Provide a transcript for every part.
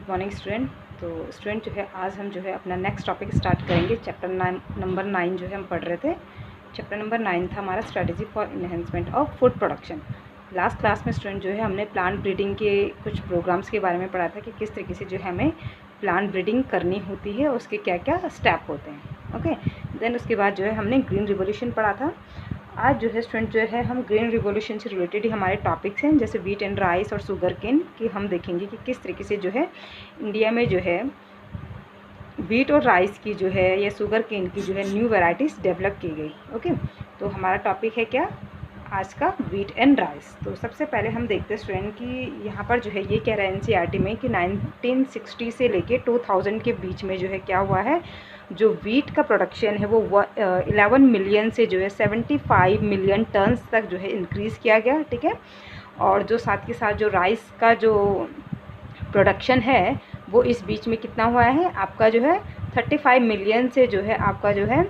Good morning student. तो student जो है आज हम जो है अपना नेक्स्ट टॉपिक स्टार्ट करेंगे। चैप्टर नंबर 9 जो है हम पढ़ रहे थे। चैप्टर नंबर 9 था हमारा strategy for enhancement of food production. Last class में स्टूडेंट जो है हमने प्लांट ब्रीडिंग के कुछ प्रोग्राम्स के बारे में पढ़ा था कि किस तरीके से जो है हमें प्लांट ब्रीडिंग करनी होती है, उसके क्या क्या स्टेप होते हैं। ओके, देन उसके बाद जो है हमने ग्रीन रिवोल्यूशन पढ़ा था। आज जो है स्टूडेंट जो है हम ग्रीन रिवोल्यूशन से रिलेटेड ही हमारे टॉपिक्स हैं, जैसे वीट एंड राइस और शुगर केन की हम देखेंगे कि किस तरीके से जो है इंडिया में जो है वीट और राइस की जो है या शुगर केन की जो है न्यू वैराइटीज़ डेवलप की गई। ओके, तो हमारा टॉपिक है क्या आज का, वीट एंड राइस। तो सबसे पहले हम देखते हैं स्टूडेंट कि यहाँ पर जो है ये कह रहा है एनसीईआरटी में कि 1960 से लेके 2000 के बीच में जो है क्या हुआ है, जो वीट का प्रोडक्शन है वो 11 मिलियन से जो है 75 मिलियन टन्स तक जो है इंक्रीज़ किया गया। ठीक है, और जो साथ के साथ जो राइस का जो प्रोडक्शन है वो इस बीच में कितना हुआ है आपका जो है 35 मिलियन से जो है आपका जो है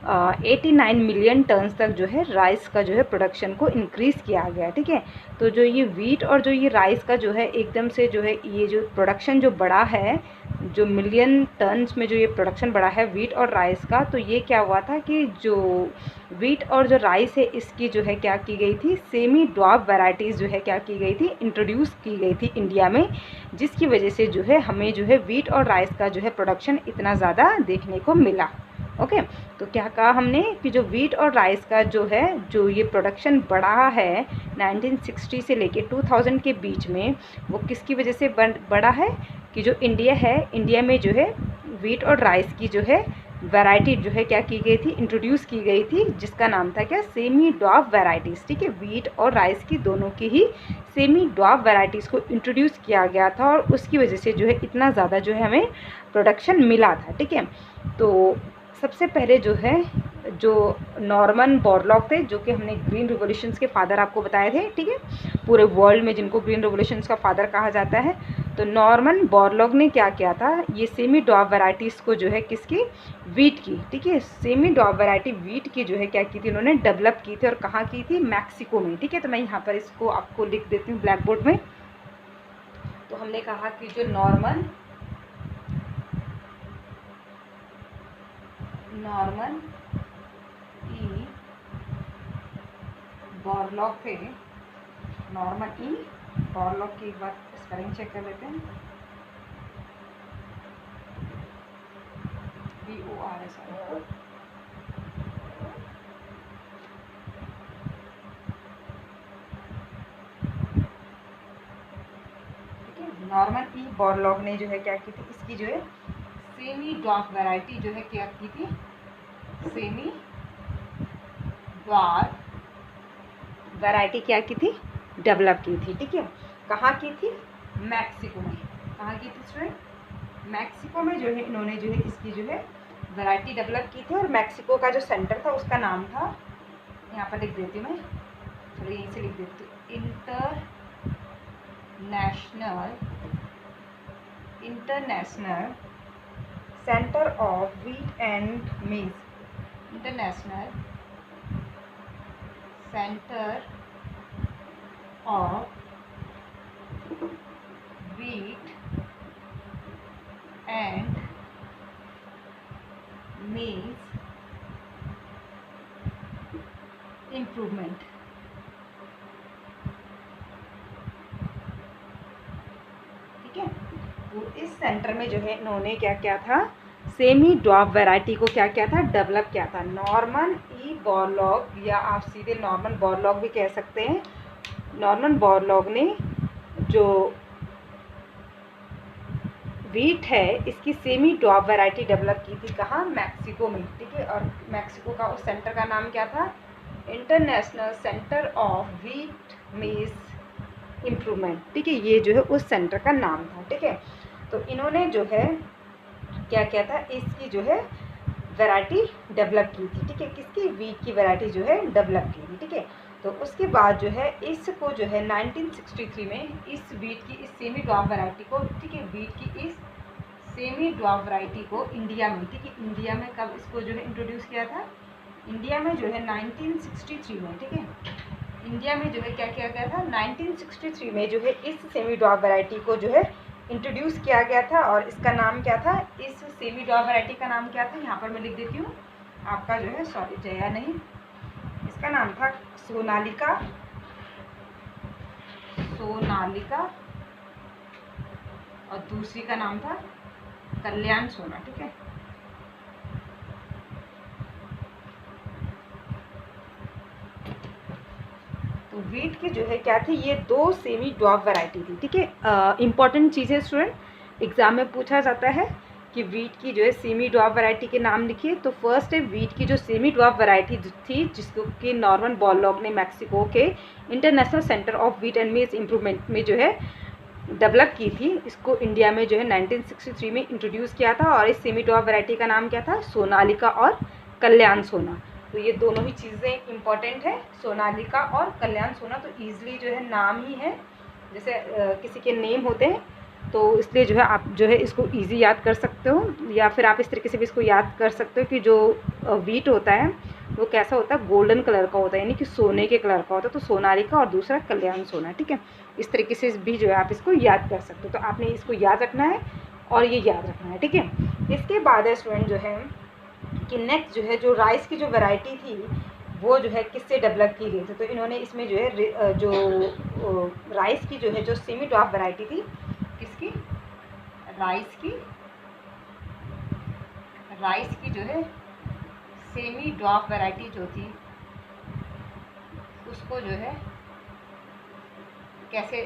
89 मिलियन टन्स तक जो है राइस का जो है प्रोडक्शन को इंक्रीज़ किया गया। ठीक है, तो जो ये वीट और जो ये राइस का जो है एकदम से जो है ये जो प्रोडक्शन जो बढ़ा है, जो मिलियन टन्स में जो ये प्रोडक्शन बढ़ा है वीट और राइस का, तो ये क्या हुआ था कि जो वीट और जो राइस है इसकी जो है क्या की गई थी, सेमी ड्वार्फ वैराइटीज़ जो है क्या की गई थी, इंट्रोड्यूस की गई थी इंडिया में, जिसकी वजह से जो है हमें जो है वीट और राइस का जो है प्रोडक्शन इतना ज़्यादा देखने को मिला। ओके, तो क्या कहा हमने कि जो वीट और राइस का जो है जो ये प्रोडक्शन बढ़ा है 1960 से लेके 2000 के बीच में, वो किसकी वजह से बढ़ा है कि जो इंडिया है, इंडिया में जो है वीट और राइस की जो है वैरायटी जो है क्या की गई थी, इंट्रोड्यूस की गई थी, जिसका नाम था क्या, सेमी ड्वार्फ वैराइटीज़। ठीक है, वीट और राइस की दोनों की ही सेमी ड्वार्फ वैराइटीज़ को इंट्रोड्यूस किया गया था और उसकी वजह से जो है इतना ज़्यादा जो है हमें प्रोडक्शन मिला था। ठीक है, तो सबसे पहले जो है जो नॉर्मन बोरलॉग थे, जो कि हमने ग्रीन रिवोल्यूशंस के फादर आपको बताए थे। ठीक है, पूरे वर्ल्ड में जिनको ग्रीन रिवोल्यूशंस का फादर कहा जाता है, तो नॉर्मन बोरलॉग ने क्या किया था, ये सेमी ड्वार्फ वैराइटीज़ को जो है किसकी, वीट की, ठीक है, सेमी ड्वार्फ वैरायटी वीट की जो है क्या की थी, उन्होंने डेवलप की थी और कहाँ की थी, मैक्सिको में। ठीक है, तो मैं यहाँ पर इसको आपको लिख देती हूँ ब्लैक बोर्ड में। तो हमने कहा कि जो नॉर्मन ई बोरलॉग थे, नॉर्मन ई बोरलॉग की एक बार स्पेलिंग चेक कर लेते हैं, BORS। ठीक है, नॉर्मन ई बोरलॉग ने जो है क्या की थी, इसकी जो है सेमी ड्वार्फ वैरायटी जो है क्या की थी, सेमी ड्वार्फ वैरायटी क्या की थी, डेवलप की थी। ठीक है, कहाँ की थी, मैक्सिको में। कहाँ की थी स्टूडेंट, मैक्सिको में जो है इन्होंने जो है इसकी जो है वैरायटी डेवलप की थी और मैक्सिको का जो सेंटर था उसका नाम था, यहाँ पर लिख देती हूँ मैं, चलो यहीं से लिख देती हूँ, international centre of wheat and meals, international centre of wheat and meals improvement. ठीक है, तो इस सेंटर में जो है इन्होंने क्या किया था, सेमी ड्वार्फ वैरायटी को क्या किया था, डेवलप किया था। नॉर्मन ई बोरलॉग, या आप सीधे नॉर्मन बोरलॉग भी कह सकते हैं, नॉर्मन बोरलॉग ने जो वीट है इसकी सेमी ड्वार्फ वैरायटी डेवलप की थी, कहाँ, मैक्सिको में। ठीक है, और मैक्सिको का उस सेंटर का नाम क्या था, international centre of wheat meals improvement. ठीक है, ये जो है उस सेंटर का नाम था। ठीक है, तो इन्होंने जो है क्या किया था, इसकी जो है वैरायटी डेवलप की थी। ठीक है, किसकी, वीट की वैरायटी जो है डेवलप की थी। ठीक है, तो उसके बाद जो है इसको जो है 1963 में इस वीट की इस सेमी ड्वार्फ वैरायटी को, ठीक है, वीट की इस सेमी ड्वार्फ वैरायटी को इंडिया में, ठीक है, इंडिया में कब इसको जो है इंट्रोड्यूस किया था, इंडिया में जो है 1963 में। ठीक है, इंडिया में जो है क्या किया गया था, 1963 में जो है इस सेमी ड्वार्फ वैरायटी को जो है इंट्रोड्यूस किया गया था और इसका नाम क्या था, इस सेमी ड्वार्फ वैरायटी का नाम क्या था, यहाँ पर मैं लिख देती हूँ आपका जो है, सॉरी जया नहीं, इसका नाम था सोनालिका, सोनालिका, और दूसरी का नाम था कल्याण सोना। ठीक है, तो वीट की जो है क्या थी, ये 2 सेमी ड्वार्फ वैरायटी थी। ठीक है, इंपॉर्टेंट चीज़ है स्टूडेंट, एग्जाम में पूछा जाता है कि वीट की जो है सेमी ड्वार्फ वैरायटी के नाम लिखिए। तो फर्स्ट है वीट की जो सेमी ड्वार्फ वैरायटी थी, जिसको कि नॉर्मन बोरलॉग ने मैक्सिको के international centre of wheat and मेज इम्प्रूवमेंट में जो है डेवलप की थी। इसको इंडिया में जो है 1963 में इंट्रोड्यूस किया था, और इस सेमी ड्वार्फ वैरायटी का नाम क्या था, सोनालिका और कल्याण सोना। तो ये दोनों ही चीज़ें इंपॉर्टेंट है, सोनालिका और कल्याण सोना। तो ईजिली जो है नाम ही है, जैसे किसी के नेम होते हैं, तो इसलिए जो है आप जो है इसको इजी याद कर सकते हो, या फिर आप इस तरीके से भी इसको याद कर सकते हो कि जो वीट होता है वो कैसा होता है, गोल्डन कलर का होता है, यानी कि सोने के कलर का होता है। तो सोनालिका और दूसरा कल्याण सोना। ठीक है, इस तरीके से भी जो है आप इसको याद कर सकते हो। तो आपने इसको याद रखना है और ये याद रखना है। ठीक है, इसके बाद है स्टूडेंट जो है कि नेक्स्ट जो है, जो राइस की जो वैरायटी थी वो जो है किससे डेवलप की गई थी। तो इन्होंने इसमें जो है जो राइस की जो है जो सेमी ड्वार्फ वैरायटी थी, किसकी, राइस की जो है सेमी ड्वार्फ वैरायटी जो थी, उसको जो है कैसे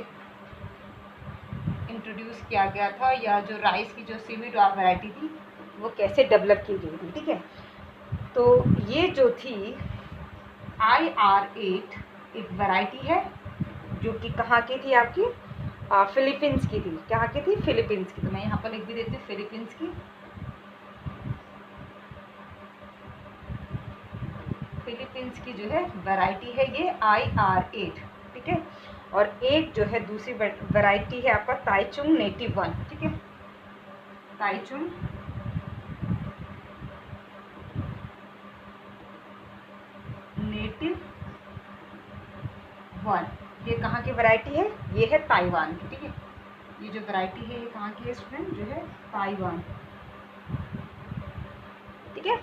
इंट्रोड्यूस किया गया था, या जो राइस की जो सेमी ड्वार्फ वैरायटी थी वो कैसे डेवलप की गई थी। ठीक है, तो ये जो थी IR8 एक वैरायटी है जो कि कहाँ की थी, आपकी फिलीपींस की थी। कहाँ की थी, फिलीपींस की। तो मैं यहाँ पर लिख भी देती हूँ फिलीपींस की, फिलीपींस की जो है वैरायटी है ये IR8। ठीक है, और एक जो है दूसरी वैरायटी है आपका ताइचुंग नेटिव 1। ठीक है, ताइचुंग नेटिव 1, ये कहाँ की वैरायटी है, ये है ताइवान की। ठीक है, ये जो वैरायटी है ये कहाँ की है स्टूडेंट, जो है ताइवान। ठीक है,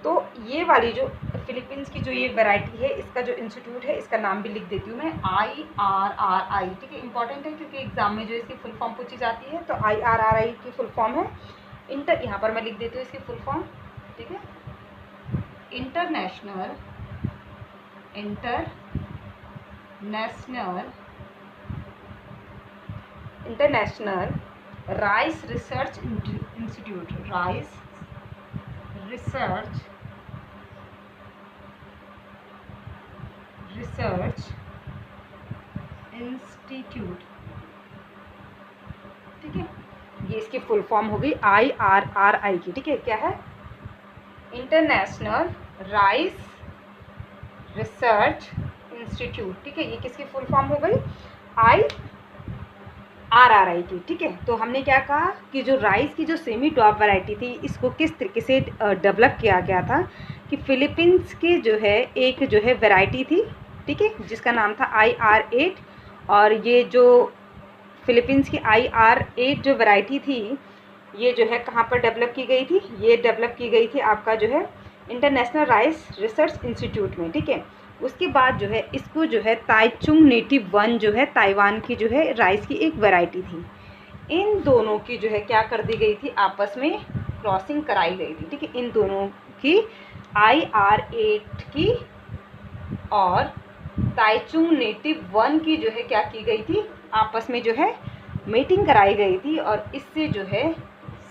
तो ये वाली जो फिलीपींस की जो ये वैरायटी है, इसका जो इंस्टीट्यूट है, इसका नाम भी लिख देती हूँ मैं, IRRI। ठीक है, इंपॉर्टेंट है क्योंकि एग्जाम में जो इसकी फुल फॉर्म पूछी जाती है। तो IRRI की फुल फॉर्म है यहाँ पर मैं लिख देती हूँ इसकी फुल फॉर्म। ठीक है, international rice research institute, rice research institute. ठीक है, ये इसकी फुल फॉर्म हो गई IRRI की। ठीक है, क्या है, इंटरनेशनल राइस रिसर्च इंस्टीट्यूट। ठीक है, ये किसकी फुल फॉर्म हो गई, IRRI की। ठीक है, तो हमने क्या कहा कि जो राइस की जो सेमी ड्वार्फ वैरायटी थी, इसको किस तरीके से डेवलप किया गया था कि फिलीपींस के जो है एक जो है वैरायटी थी। ठीक है, जिसका नाम था IR8, और ये जो फिलीपींस की IR8 जो वैरायटी थी, ये जो है कहाँ पर डेवलप की गई थी, ये डेवलप की गई थी आपका जो है इंटरनेशनल राइस रिसर्च इंस्टीट्यूट में। ठीक है, उसके बाद जो है इसको जो है ताइचुंग नेटिव 1 जो है ताइवान की जो है राइस की एक वैरायटी थी, इन दोनों की जो है क्या कर दी गई थी, आपस में क्रॉसिंग कराई गई थी। ठीक है, इन दोनों की IR8 की और ताइचुंग नेटिव 1 की जो है क्या की गई थी, आपस में जो है मीटिंग कराई गई थी, और इससे जो है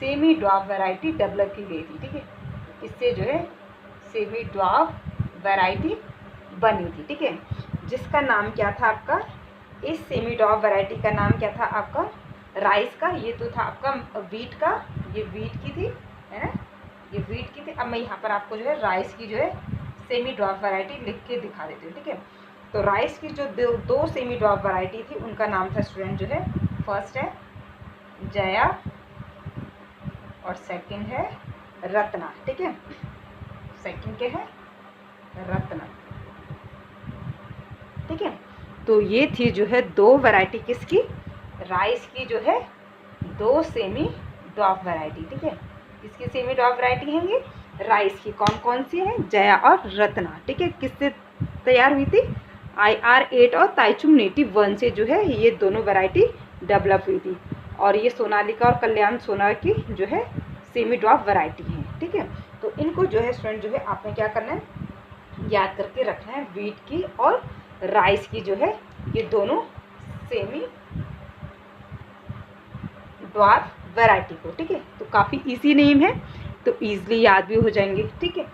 सेमी ड्वार्फ वैरायटी डेवलप की गई थी। ठीक है, इससे जो है सेमी ड्वार्फ वैरायटी बनी थी। ठीक है, जिसका नाम क्या था आपका, इस सेमी ड्वार्फ वैरायटी का नाम क्या था आपका, राइस का। ये तो था आपका वीट का, ये वीट की थी, है ना, ये वीट की थी। अब मैं यहाँ पर आपको जो है राइस की जो है सेमी ड्वार्फ वैरायटी लिख के दिखा देती हूँ। ठीक है, तो राइस की जो दो सेमी ड्वार्फ वैरायटी थी, उनका नाम था स्टूडेंट जो है, फर्स्ट है जया और सेकंड है रत्ना। ठीक है, सेकंड क्या है, रत्ना। ठीक है, तो ये थी जो है 2 वैरायटी किसकी, राइस की जो है 2 सेमी ड्वार्फ वैरायटी, ठीक है। किसकी सेमी ड्वार्फ वैरायटी है ये? राइस की। कौन कौन सी है? जया और रत्ना, ठीक है। किससे तैयार हुई थी? IR8 और ताइचुंग नेटिव 1 से जो है ये दोनों वैरायटी डेवलप हुई थी। और ये सोनालिका और कल्याण सोना की जो है सेमी ड्वार्फ वैरायटी है, ठीक है। तो इनको जो है स्टूडेंट जो है आपने क्या करना है, याद करके रखना है। वीट की और राइस की जो है ये दोनों सेमी ड्वार्फ वैरायटी को, ठीक है। तो काफ़ी इजी नेम है, तो ईजिली याद भी हो जाएंगे, ठीक है।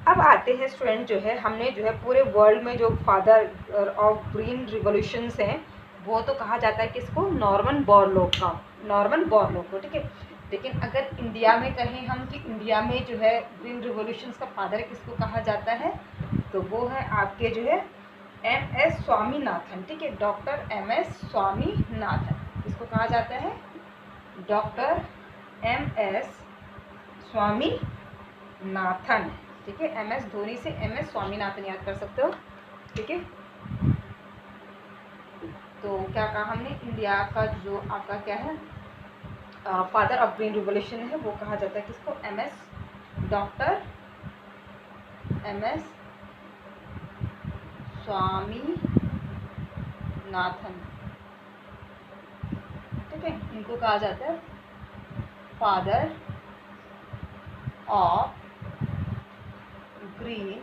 अब आते हैं स्टूडेंट जो है, हमने जो है पूरे वर्ल्ड में जो फादर ऑफ ग्रीन रिवॉल्यूशंस हैं वो तो कहा जाता है किसको? नॉर्मन बोरलॉग का, नॉर्मन बोरलॉग को, ठीक है। लेकिन अगर इंडिया में कहें हम कि इंडिया में जो है ग्रीन रिवॉल्यूशंस का फादर किसको कहा जाता है, तो वो है आपके जो है MS स्वामीनाथन, ठीक है। डॉक्टर MS स्वामीनाथन किसको कहा जाता है? डॉक्टर MS स्वामीनाथन, ठीक है। MS धोनी से MS स्वामीनाथन याद कर सकते हो, ठीक है। तो क्या कहा हमने? इंडिया का जो आपका क्या है फादर ऑफ ग्रीन रिवॉल्यूशन है वो कहा जाता है किसको? डॉक्टर MS स्वामीनाथन, ठीक है। इनको कहा जाता है फादर ऑफ ग्रीन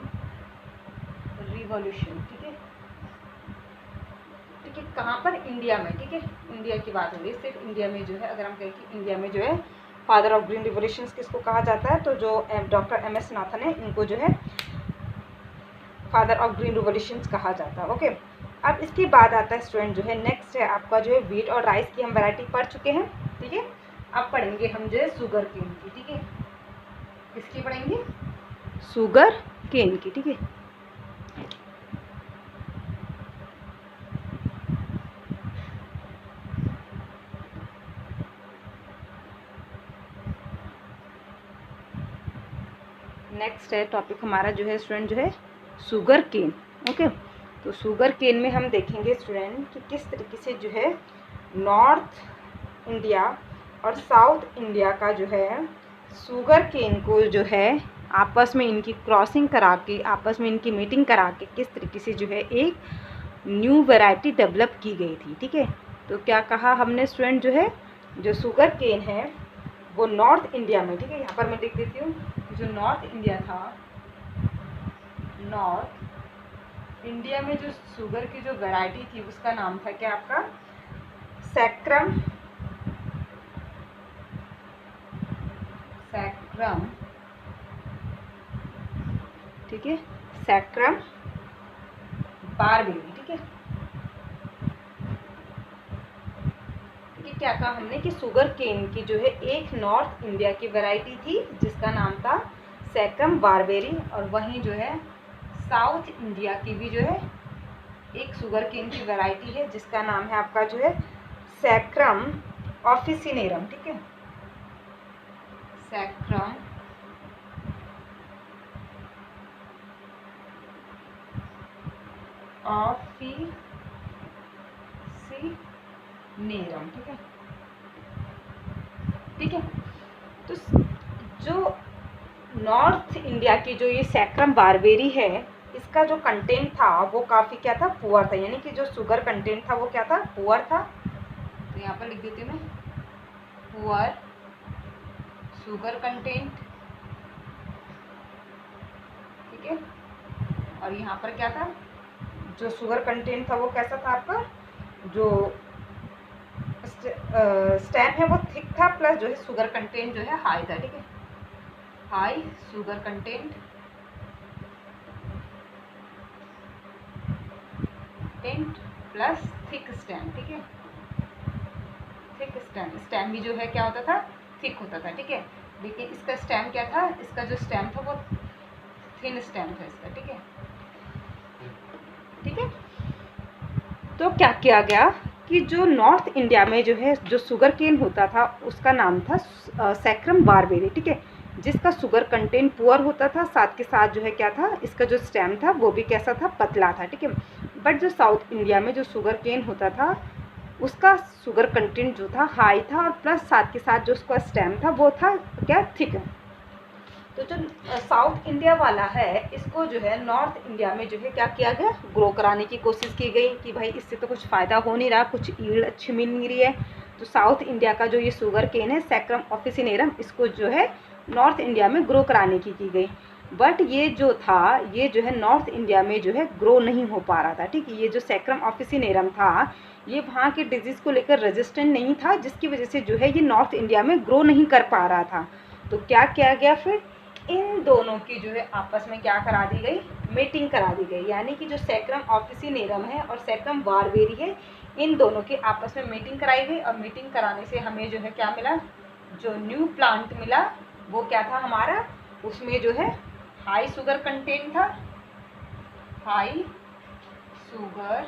रिवॉल्यूशन, ठीक है। ठीक है, कहाँ पर? इंडिया में, ठीक है। इंडिया की बात हो रही है, सिर्फ इंडिया में जो है अगर हम कहें कि इंडिया में जो है फादर ऑफ ग्रीन रिवॉल्यूशंस किसको कहा जाता है, तो जो डॉक्टर MS नाथन है इनको जो है फादर ऑफ ग्रीन रिवॉल्यूशंस कहा जाता है, ओके। अब इसके बाद आता है स्टूडेंट जो है नेक्स्ट है आपका जो है वीट और राइस की हम वैरायटी पढ़ चुके हैं, ठीक है। अब पढ़ेंगे हम जो है शुगर केन की, ठीक है। किसकी पढ़ेंगे? शुगर केन की, ठीक है। नेक्स्ट है टॉपिक हमारा जो है स्टूडेंट जो है शुगर केन, ओके। तो शुगर केन में हम देखेंगे स्टूडेंट कि किस तरीके से जो है नॉर्थ इंडिया और साउथ इंडिया का जो है शुगर केन को जो है आपस में इनकी क्रॉसिंग करा के, आपस में इनकी मीटिंग करा के किस तरीके से जो है एक न्यू वैरायटी डेवलप की गई थी, ठीक है। तो क्या कहा हमने स्टूडेंट जो है जो शुगर केन है वो नॉर्थ इंडिया में, ठीक है। यहाँ पर मैं लिख देती हूँ, जो नॉर्थ इंडिया था, नॉर्थ इंडिया में जो शुगर की जो वैरायटी थी उसका नाम था क्या आपका? सैक्रम, सैक्रम, ठीक है। सैक्रम बारबेरी, ठीक है। क्या कहा हमने कि शुगर केन की जो है एक नॉर्थ इंडिया की वैरायटी थी जिसका नाम था सैक्रम बारबेरी, और वहीं जो है साउथ इंडिया की भी जो है एक शुगर केन की वैरायटी है जिसका नाम है आपका जो है सैक्रम ऑफिसिनेरम, ठीक है। सैक्रम ऑफिसिनेरम, ठीक है, ठीक है। तो जो नॉर्थ इंडिया की जो ये सैक्रम बारबेरी है इसका जो कंटेंट था वो काफ़ी क्या था? पुअर था, यानी कि जो शुगर कंटेंट था वो क्या था? पुअर था। तो यहाँ पर लिख देती हूँ मैं पुअर शुगर कंटेंट, ठीक है। और यहाँ पर क्या था? जो शुगर कंटेंट था वो कैसा था आपका? जो स्टेम है वो थिक था, प्लस जो है शुगर कंटेंट जो है हाई था, ठीक है। High sugar content plus thick stem, ठीक है। थिक स्टेम, स्टेम भी जो है क्या होता था? थिक होता था, ठीक है। लेकिन इसका स्टेम क्या था? इसका जो स्टेम था वो थिन स्टेम था इसका, ठीक है, ठीक है। तो क्या किया गया कि जो नॉर्थ इंडिया में जो है जो शुगर केन होता था उसका नाम था सैक्रम बारबेरी, ठीक है, जिसका शुगर कंटेंट पुअर होता था, साथ के साथ जो है क्या था? इसका जो स्टेम था वो भी कैसा था? पतला था, ठीक है। बट जो साउथ इंडिया में जो शुगर केन होता था उसका शुगर कंटेंट जो था हाई था, और प्लस साथ के साथ जो उसका स्टेम था वो था क्या, थिक। तो जो साउथ इंडिया वाला है, इसको जो है नॉर्थ इंडिया में जो है क्या किया गया, ग्रो कराने की कोशिश की गई कि भाई इससे तो कुछ फ़ायदा हो नहीं रहा, कुछ ईल्ड अच्छी मिल नहीं रही है। तो साउथ इंडिया का जो ये शुगर केन है सैक्रम ऑफिसिनेरम, इसको जो है नॉर्थ इंडिया में ग्रो कराने की गई। बट ये जो था, ये जो है नॉर्थ इंडिया में जो है ग्रो नहीं हो पा रहा था। ठीक है, ये जो सैक्रम ऑफिसिनेरम था ये वहाँ के डिजीज़ को लेकर रेजिस्टेंट नहीं था, जिसकी वजह से जो है ये नॉर्थ इंडिया में ग्रो नहीं कर पा रहा था। तो क्या किया गया फिर, इन दोनों की जो है आपस में क्या करा दी गई, मीटिंग करा दी गई। यानी कि जो सैक्रम ऑफिसिनेरम है और सैक्रम बारबेरी है, इन दोनों की आपस में मीटिंग कराई गई, और मीटिंग कराने से हमें जो है क्या मिला, जो न्यू प्लांट मिला वो क्या था हमारा, उसमें जो है हाई शुगर कंटेंट था, high sugar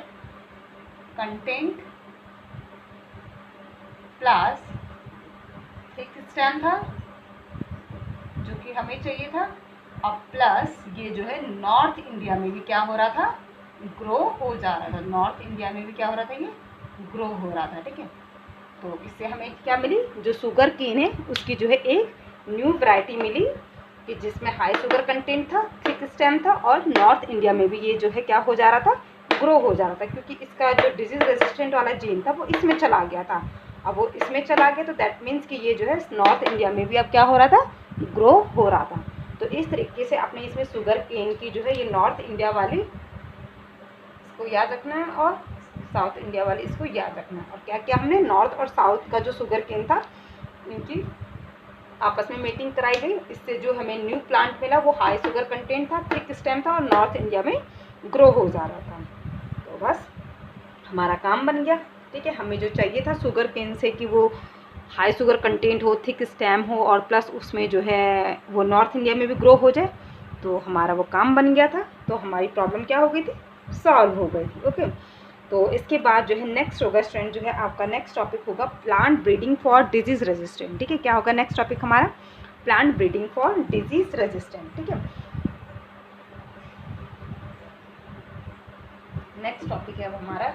content plus thick stem था जो कि हमें चाहिए था, और प्लस ये जो है नॉर्थ इंडिया में भी क्या हो रहा था, ग्रो हो जा रहा था। नॉर्थ इंडिया में भी क्या हो रहा था, ये ग्रो हो रहा था। ठीक है, तो इससे हमें क्या मिली, जो शुगर केन है उसकी जो है एक न्यू वैरायटी मिली कि जिसमें हाई शुगर कंटेंट था, थिक स्टेम था, और नॉर्थ इंडिया में भी ये जो है क्या हो जा रहा था, ग्रो हो जा रहा था, क्योंकि इसका जो डिजीज रेजिस्टेंट वाला जीन था वो इसमें चला गया था। अब वो इसमें चला गया तो दैट मीन्स कि ये जो है नॉर्थ इंडिया में भी अब क्या हो रहा था, ग्रो हो रहा था। तो इस तरीके से आपने इसमें शुगर केन की जो है ये नॉर्थ इंडिया वाली इसको याद रखना है, और साउथ इंडिया वाली इसको याद रखना है। और क्या क्या हमने नॉर्थ और साउथ का जो शुगर केन था इनकी आपस में मीटिंग कराई गई, इससे जो हमें न्यू प्लांट मिला वो हाई शुगर कंटेंट था, थिक स्टेम था, और नॉर्थ इंडिया में ग्रो हो जा रहा था। तो बस हमारा काम बन गया। ठीक है, हमें जो चाहिए था शुगर केन से कि वो हाई शुगर कंटेंट हो, थिक स्टेम हो, और प्लस उसमें जो है वो नॉर्थ इंडिया में भी ग्रो हो जाए, तो हमारा वो काम बन गया था। तो हमारी प्रॉब्लम क्या हो गई थी, सॉल्व हो गई थी। ओके, तो इसके बाद जो है नेक्स्ट होगा स्टूडेंट, जो है आपका नेक्स्ट टॉपिक होगा plant breeding for disease resistant. ठीक है, क्या होगा नेक्स्ट टॉपिक हमारा, plant breeding for disease resistant. ठीक है, नेक्स्ट टॉपिक है हमारा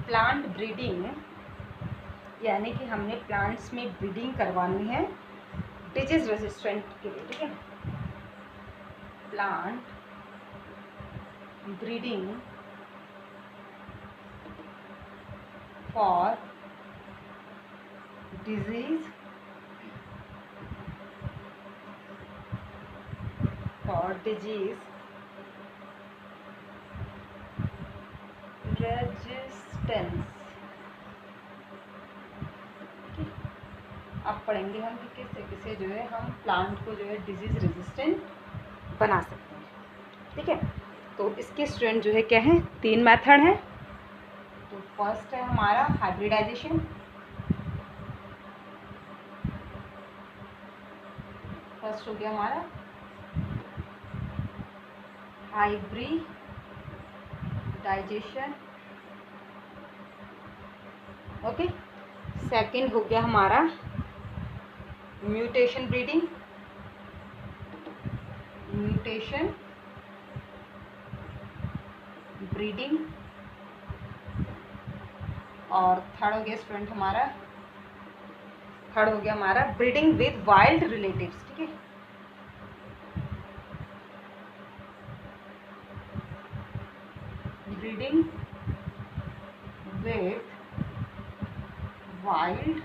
प्लांट ब्रीडिंग, यानी कि हमने प्लांट्स में ब्रीडिंग करवानी है डिजीज रेजिस्टेंट के लिए। ठीक है, plant breeding for disease resistance. अब पढ़ेंगे हम कि किससे किसे जो है हम प्लांट को जो है डिजीज रेजिस्टेंट बना सकते हैं। ठीक है, तो इसके स्टूडेंट जो है क्या है, 3 मेथड हैं। तो फर्स्ट है हमारा हाइब्रिडाइजेशन, फर्स्ट हो गया हमारा हाइब्रिडाइजेशन। ओके, सेकंड हो गया हमारा म्यूटेशन ब्रीडिंग, म्यूटेशन ब्रीडिंग, और थर्ड हो गया स्टूडेंट हमारा, थर्ड हो गया हमारा ब्रीडिंग विद वाइल्ड रिलेटिव्स। ठीक है, ब्रीडिंग विद वाइल्ड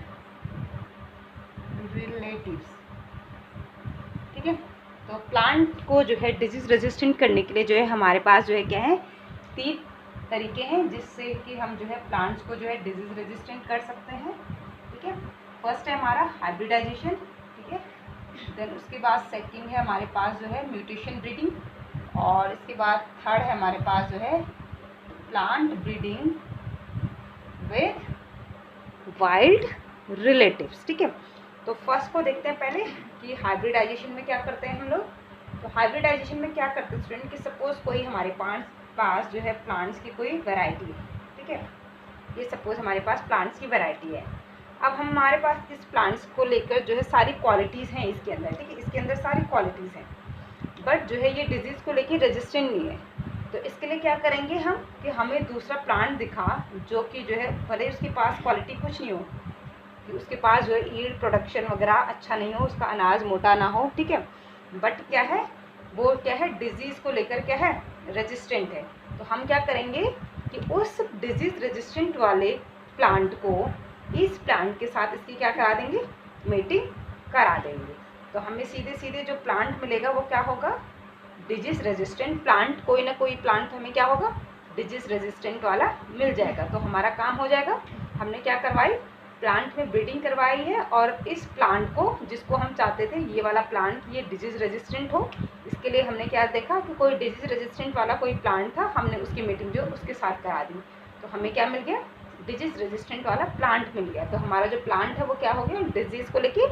रिलेटिव्स। ठीक है, तो प्लांट को जो है डिजीज रेजिस्टेंट करने के लिए जो है हमारे पास जो है क्या है, 3 तरीके हैं जिससे कि हम जो है प्लांट्स को जो है डिजीज रेजिस्टेंट कर सकते हैं। ठीक है, फर्स्ट है हमारा हाइब्रिडाइजेशन। ठीक है, देन उसके बाद सेकंड है हमारे पास जो है म्यूटेशन ब्रीडिंग, और इसके बाद थर्ड है हमारे पास जो है plant breeding with wild relatives. ठीक है, तो फर्स्ट को देखते हैं पहले कि हाइब्रिडाइजेशन में क्या करते हैं हम लोग। तो हाइब्रिडाइजेशन में क्या करते हैं स्टूडेंट कि सपोज कोई हमारे पास जो है प्लांट्स की कोई वैरायटी है। ठीक है, ये सपोज हमारे पास प्लांट्स की वैरायटी है। अब हमारे पास इस प्लांट्स को लेकर जो है सारी क्वालिटीज़ हैं इसके अंदर। ठीक है, इसके अंदर सारी क्वालिटीज़ हैं, बट जो है ये डिजीज़ को लेकर रेजिस्टेंट नहीं है। तो इसके लिए क्या करेंगे हम कि हमें दूसरा प्लांट दिखा जो कि जो है भले उसके पास क्वालिटी कुछ नहीं हो, कि उसके पास जो है ईल्ड प्रोडक्शन वगैरह अच्छा नहीं हो, उसका अनाज मोटा ना हो, ठीक है, बट क्या है वो क्या है डिजीज़ को लेकर क्या है रेजिस्टेंट है। तो हम क्या करेंगे कि उस डिजीज़ रेजिस्टेंट वाले प्लांट को इस प्लांट के साथ इसकी क्या करा देंगे, मेटिंग करा देंगे। तो हमें सीधे सीधे जो प्लांट मिलेगा वो क्या होगा, डिजीज़ रेजिस्टेंट प्लांट। कोई ना कोई प्लांट हमें क्या होगा, डिजीज़ रेजिस्टेंट वाला मिल जाएगा। तो हमारा काम हो जाएगा, हमने क्या करवाई, प्लांट में ब्रीडिंग करवाई है, और इस प्लांट को जिसको हम चाहते थे ये वाला प्लांट ये डिजीज़ रेजिस्टेंट हो, इसके लिए हमने क्या देखा कि कोई डिजीज़ रेजिस्टेंट वाला कोई प्लांट था, हमने उसकी मीटिंग जो उसके साथ करा दी। तो हमें क्या मिल गया, डिजीज़ रेजिस्टेंट वाला प्लांट मिल गया। तो हमारा जो प्लांट है वो क्या हो गया, डिजीज़ को लेके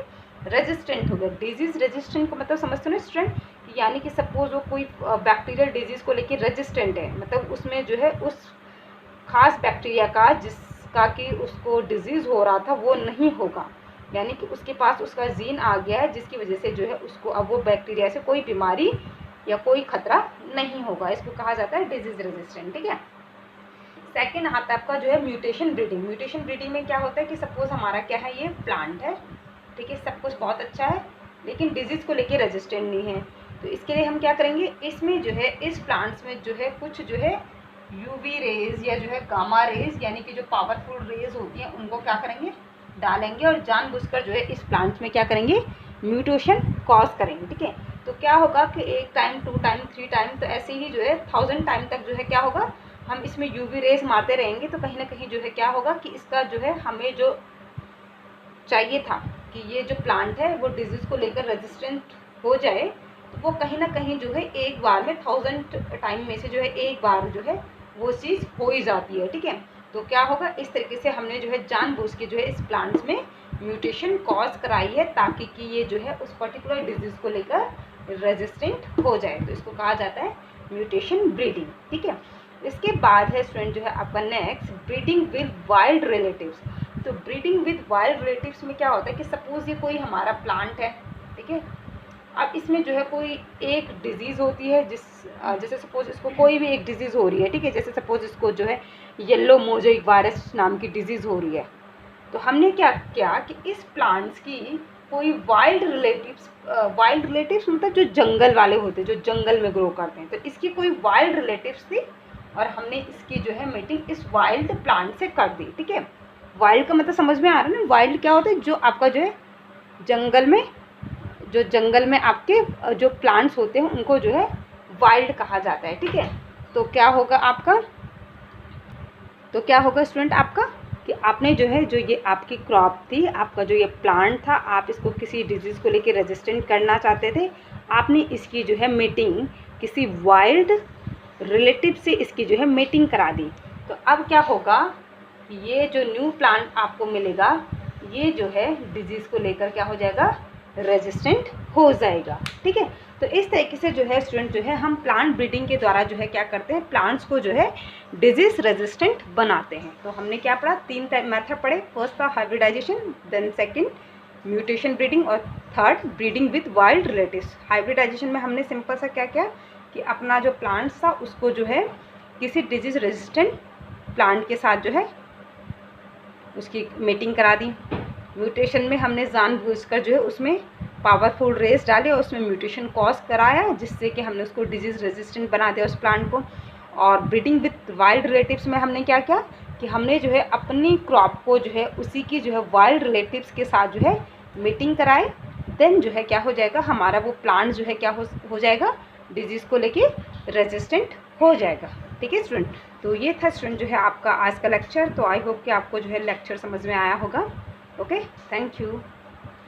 रेजिस्टेंट हो गया। डिजीज़ रेजिस्टेंट को मतलब समझते हो ना स्टूडेंट, यानी कि सपोज वो कोई बैक्टीरियल डिजीज़ को लेके रेजिस्टेंट है, मतलब उसमें जो है उस खास बैक्टीरिया का जिसका कि उसको डिजीज़ हो रहा था वो नहीं होगा, यानी कि उसके पास उसका जीन आ गया है जिसकी वजह से जो है उसको अब वो बैक्टीरिया से कोई बीमारी या कोई खतरा नहीं होगा। इसको कहा जाता है डिजीज़ रेजिस्टेंट, ठीक है। सेकेंड आता है आपका जो है म्यूटेशन ब्रीडिंग। म्यूटेशन ब्रीडिंग में क्या होता है कि सपोज हमारा क्या है, ये प्लांट है, ठीक है, सब कुछ बहुत अच्छा है लेकिन डिजीज़ को लेके रेजिस्टेंट नहीं है। तो इसके लिए हम क्या करेंगे, इसमें जो है इस प्लांट्स में जो है कुछ जो है यूवी रेज या जो है गामा रेज यानी कि जो पावरफुल रेज होती हैं उनको क्या करेंगे, डालेंगे, और जानबूझकर जो है इस प्लांट्स में क्या करेंगे, म्यूटेशन कॉज करेंगे, ठीक है। तो क्या होगा कि 1 टाइम 2 टाइम 3 टाइम, तो ऐसे ही जो है 1000 टाइम तक जो है क्या होगा, हम इसमें यूवी रेज मारते रहेंगे। तो कहीं ना कहीं जो है क्या होगा कि इसका जो है हमें जो चाहिए था कि ये जो प्लांट है वो डिजीज़ को लेकर रेजिस्टेंट हो जाए, तो वो कहीं ना कहीं जो है एक बार में 1000 टाइम में से जो है एक बार जो है वो चीज़ हो ही जाती है, ठीक है। तो क्या होगा, इस तरीके से हमने जो है जानबूझ के जो है इस प्लांट्स में म्यूटेशन कॉज कराई है ताकि कि ये जो है उस पर्टिकुलर डिजीज़ को लेकर रेजिस्टेंट हो जाए। तो इसको कहा जाता है म्यूटेशन ब्रीडिंग, ठीक है। इसके बाद है स्टूडेंट जो है आपका next breeding with wild relatives. तो ब्रीडिंग विद वाइल्ड रिलेटिव्स में क्या होता है कि सपोज ये कोई हमारा प्लांट है, ठीक है, अब इसमें जो है कोई एक डिजीज़ होती है जैसे सपोज इसको कोई भी एक डिजीज़ हो रही है, ठीक है, जैसे सपोज इसको जो है येलो मोज़ेक वायरस नाम की डिजीज़ हो रही है। तो हमने क्या किया कि इस प्लांट्स की कोई वाइल्ड रिलेटिव्स मतलब जो जंगल वाले होते हैं, जो जंगल में ग्रो करते हैं, तो इसकी कोई वाइल्ड रिलेटिव्स थी और हमने इसकी जो है मीटिंग इस वाइल्ड प्लांट से कर दी, ठीक है। वाइल्ड का मतलब समझ में आ रहा है ना, वाइल्ड क्या होता है, जो आपका जो है जंगल में आपके जो प्लांट्स होते हैं उनको जो है वाइल्ड कहा जाता है, ठीक है। तो क्या होगा स्टूडेंट आपका कि आपने जो है जो ये आपकी क्रॉप थी, आपका जो ये प्लांट था, आप इसको किसी डिजीज़ को लेके रेजिस्टेंट करना चाहते थे, आपने इसकी जो है मीटिंग किसी वाइल्ड रिलेटिव से इसकी जो है मीटिंग करा दी। तो अब क्या होगा, ये जो न्यू प्लांट आपको मिलेगा ये जो है डिजीज़ को लेकर क्या हो जाएगा, रेजिस्टेंट हो जाएगा, ठीक है। तो इस तरीके से जो है स्टूडेंट जो है हम प्लांट ब्रीडिंग के द्वारा जो है क्या करते हैं, प्लांट्स को जो है डिजीज़ रेजिस्टेंट बनाते हैं। तो हमने क्या पढ़ा, 3 मेथड पढ़े, फर्स्ट था hybridisation, then second mutation breeding, और third breeding with wild relatives. Hybridisation में हमने सिंपल सा क्या किया कि अपना जो प्लांट्स था उसको जो है किसी डिजीज़ रेजिस्टेंट प्लांट के साथ जो है उसकी मीटिंग करा दी। म्यूटेशन में हमने जानबूझकर जो है उसमें पावरफुल रेस डाले और उसमें म्यूटेशन कॉज कराया जिससे कि हमने उसको डिजीज़ रेजिस्टेंट बना दिया उस प्लांट को। और ब्रीडिंग विद वाइल्ड रिलेटिव्स में हमने क्या किया कि हमने जो है अपनी क्रॉप को जो है उसी की जो है वाइल्ड रिलेटिव्स के साथ जो है मीटिंग कराए, देन जो है क्या हो जाएगा, हमारा वो प्लांट जो है क्या हो जाएगा, डिजीज़ को लेके रेजिस्टेंट हो जाएगा, ठीक है स्टूडेंट। तो ये था स्टूडेंट जो है आपका आज का लेक्चर। तो आई होप कि आपको जो है लेक्चर समझ में आया होगा। Okay, thank you.